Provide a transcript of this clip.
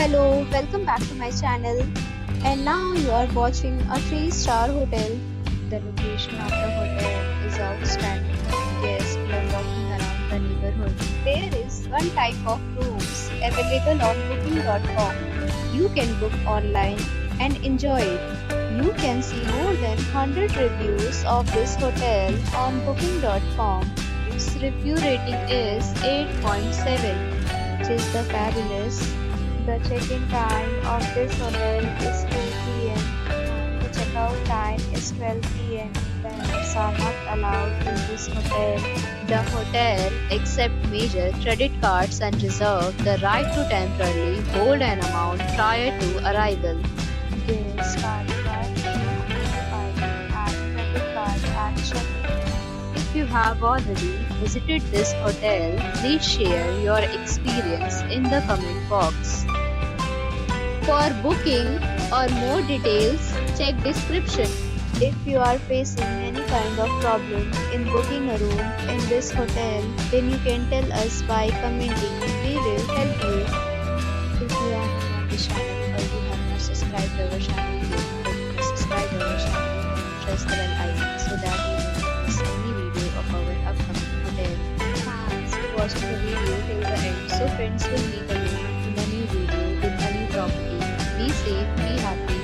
Hello, welcome back to my channel. And now you are watching a 3-star hotel. The location of the hotel is outstanding. Guests love walking around the neighborhood. There is one type of rooms available on booking.com. You can book online and enjoy it. You can see more than 100 reviews of this hotel on booking.com. Its review rating is 8.7, which is the fabulous. The check-in time of this hotel is 2 p.m. and the checkout time is 12 p.m. Pets are not allowed in this hotel. The hotel accepts major credit cards and reserves the right to temporarily hold an amount prior to arrival. Guests are required to show ID and credit card at check-in. If you have already visited this hotel, please share your experience in the comment box. For booking or more details, check description. If you are facing any kind of problem in booking a room in this hotel, then you can tell us by commenting. We will help you. If you are new on this channel or you have not subscribed our channel yet, then please subscribe our channel and press the bell icon so that you will not miss any video of our upcoming hotel. Thanks for watching the video till the end. So friends, will meet again in a new video with a new property. Be safe, be happy.